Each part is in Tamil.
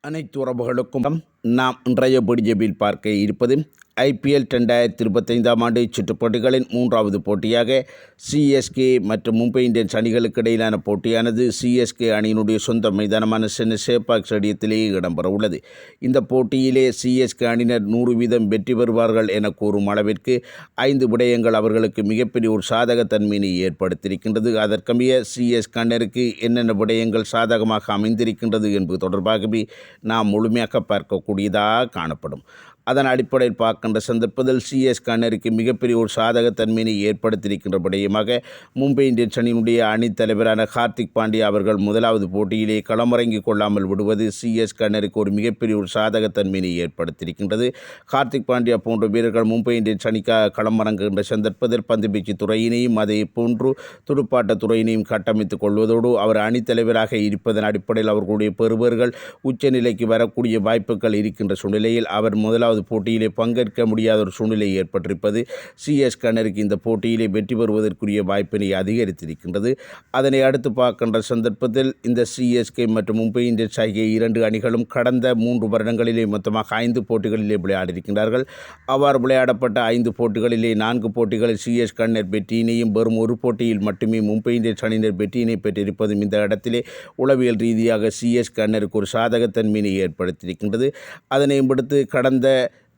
அனைத்து உறவுகளுக்கும் நாம் இன்றைய பிடிஜபியில் பார்க்க இருப்பது IPL 2025 ஆண்டு சுற்றுப் போட்டிகளின் மூன்றாவது போட்டியாக CSK மற்றும் மும்பை இந்தியன்ஸ் அணிகளுக்கு இடையிலான போட்டியானது CSK அணியினுடைய சொந்த மைதானமான சென்னை சேப்பாக் ஸ்டேடியத்திலேயே இடம்பெற உள்ளது. இந்த போட்டியிலே CSK அணியினர் 100% வெற்றி பெறுவார்கள் என கூறும் அளவிற்கு 5 விடயங்கள் அவர்களுக்கு மிகப்பெரிய ஒரு சாதகத்தன்மையினை ஏற்படுத்தியிருக்கின்றது. அதற்கமைய CSK அணியினருக்கு என்னென்ன விடயங்கள் சாதகமாக அமைந்திருக்கின்றது என்பது தொடர்பாகவே நாம் முழுமையாக பார்க்கக்கூடியதாக காணப்படும். அதன் அடிப்படையில் பார்க்கின்ற சந்தர்ப்பத்தில் CSK அணியினருக்கு மிகப்பெரிய ஒரு சாதகத்தன்மையினை ஏற்படுத்தியிருக்கின்ற விடயமாக மும்பை இந்தியன்ஸ் அணியினுடைய அணித்தலைவரான ஹார்திக் பாண்டியா அவர்கள் முதலாவது போட்டியிலே களமிறங்கிக் கொள்ளாமல் விடுவது CSK அணியினருக்கு ஒரு மிகப்பெரிய ஒரு சாதகத்தன்மையினை ஏற்படுத்தியிருக்கின்றது. ஹார்திக் பாண்டியா போன்ற வீரர்கள் மும்பை இந்தியன்ஸ் அணிக்காக களமிறங்குகின்ற சந்தர்ப்பத்தில் பந்துவீச்சு துறையினையும் அதே போன்று துடுப்பாட்ட துறையினையும் கட்டமைத்துக் கொள்வதோடு அவர் அணித்தலைவராக இருப்பதன் அடிப்படையில் அவர்களுடைய பெறுவர்கள் உச்சநிலைக்கு வரக்கூடிய வாய்ப்புகள் இருக்கின்ற சூழ்நிலையில் அவர் முதலாவது போட்டியிலே பங்கேற்க முடியாத ஒரு சூழ்நிலை ஏற்பட்டிருப்பது CSK அணியினருக்கு இந்த போட்டியிலே வெற்றி பெறுவதற்குரிய வாய்ப்பினை அதிகரித்திருக்கின்றது. அதனை அடுத்து பார்க்கின்ற சந்தர்ப்பத்தில் இந்த CSK மற்றும் மும்பை இந்தியன்ஸ் ஆகிய 2 அணிகளும் கடந்த 3 வருடங்களிலே மொத்தமாக 5 போட்டிகளிலே விளையாடியிருக்கின்றார்கள். அவ்வாறு விளையாடப்பட்ட 5 போட்டிகளிலே 4 போட்டிகளில் CSK அணியினர் வெற்றியினையும் வெறும் ஒரு போட்டியில் மட்டுமே மும்பை இந்தியன்ஸ் அணியினர் வெற்றியினை பெற்றிருப்பதும் இந்த இடத்திலே உளவியல் ரீதியாக CSK அணியினருக்கு ஒரு சாதகத்தன்மையினை ஏற்படுத்தியிருக்கின்றது. அதனை விடுத்து கடந்த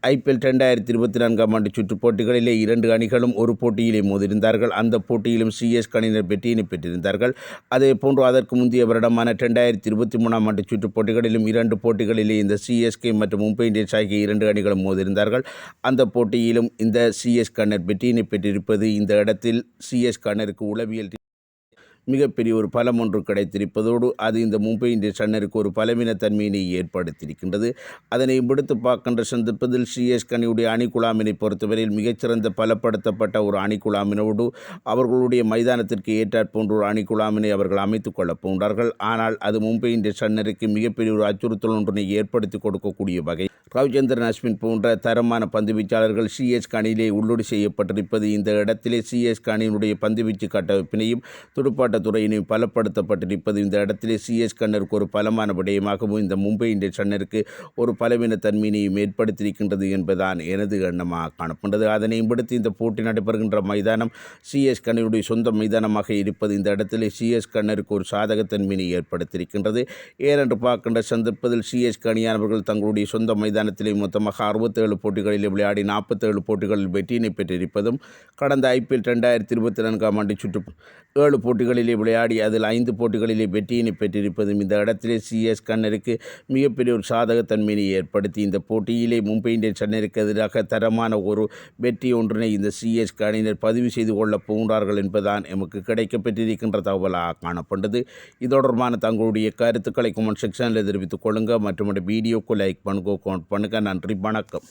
IPL 2024 ஆண்டு சுற்றுப் போட்டிகளிலே 2 அணிகளும் ஒரு போட்டியிலே மோதியிருந்தார்கள். அந்த போட்டியிலும் CSK அணியினர் வெற்றியினை பெற்றிருந்தார்கள். அதே போன்று அதற்கு முந்தைய வருடமான 2023 ஆண்டு சுற்றுப் போட்டிகளிலும் 2 போட்டிகளிலே இந்த CSK மற்றும் மும்பை இந்தியன்ஸ் ஆகிய 2 அணிகளும் மோதியிருந்தார்கள். அந்த போட்டியிலும் இந்த CSK அணியினர் வெற்றியினை பெற்றிருப்பது இந்த இடத்தில் CSK அணியினருக்கு உளவியல் மிகப்பெரிய ஒரு பலம் ஒன்று கிடைத்திருப்பதோடு அது இந்த மும்பை இந்தியன்ஸ் அணியினருக்கு ஒரு பலவீனத்தன்மையினை ஏற்படுத்தியிருக்கின்றது. அதனை விடுத்து பார்க்கின்ற சந்தர்ப்பத்தில் CSK அணியுடைய அணிக்குழாமினை பொறுத்தவரையில் மிகச்சிறந்த பலப்படுத்தப்பட்ட ஒரு அணிக்குழாமினோடு அவர்களுடைய மைதானத்திற்கு ஏற்றாற்போன்ற ஒரு அணிக்குழாமினை அவர்கள் அமைத்துக் கொள்ளப் போன்றார்கள். ஆனால் அது மும்பை இந்தியன்ஸ் அணியினருக்கு மிகப்பெரிய ஒரு அச்சுறுத்தல் ஒன்றினை ஏற்படுத்தி கொடுக்கக்கூடிய வகை ரவிச்சந்திரன் அஸ்வின் போன்ற தரமான பந்துவீச்சாளர்கள் CSK அணியிலே உள்ளீடு செய்யப்பட்டிருப்பது இந்த இடத்திலே CSK அணியினுடைய பந்துவீச்சு கட்டமைப்பினையும் துடுப்பாட்ட துறையினையும் பலப்படுத்தப்பட்டிருப்பது இந்த இடத்திலே CSK அணியினருக்கு ஒரு பலமான விடயமாகவும் இந்த மும்பை இந்தியன்ஸ் அணியினருக்கு ஒரு பலவீனத்தன்மையினையும் ஏற்படுத்தியிருக்கின்றது என்பதுதான் எனது எண்ணமாக காணப்படுகிறது. அதனை விடுத்து இந்த போட்டி நடைபெறுகின்ற மைதானம் CSK அணியுடைய சொந்த மைதானமாக இருப்பது இந்த இடத்திலே CSK அணியினருக்கு ஒரு சாதகத்தன்மையினை ஏற்படுத்தியிருக்கின்றது. ஏனென்று பார்க்கின்ற சந்தர்ப்பத்தில் CSK அணியானவர்கள் தங்களுடைய சொந்த மைதானத்திலே மொத்தமாக 67 போட்டிகளில் விளையாடி 47 போட்டிகளில் வெற்றியினை பெற்றிருப்பதும் கடந்த IPL 2024 ஆண்டு சுற்று 7 போட்டிகளிலே விளையாடி அதில் 5 போட்டிகளிலே வெற்றியினை பெற்றிருப்பதும் இந்த இடத்திலே CSK அணியினருக்கு மிகப்பெரிய ஒரு சாதகத்தன்மையினை ஏற்படுத்தி இந்த போட்டியிலே மும்பை இந்தியன்ஸ் அணியினருக்கு எதிராக தரமான ஒரு வெற்றி ஒன்றினை இந்த CSK அணியினர் பதிவு செய்து கொள்ளப் போகிறார்கள் என்பதுதான் எமக்கு கிடைக்கப்பெற்றிருக்கின்ற தகவலாக காணப்பட்டது. இது தொடர்பான தங்களுடைய கருத்துக்களை கமெண்ட் செக்ஷனில் தெரிவித்துக் கொள்ளுங்கள். மற்றும் வீடியோக்கு லைக் பண்ணுங்க, கமெண்ட் பண்ணுங்கள். நன்றி, வணக்கம்.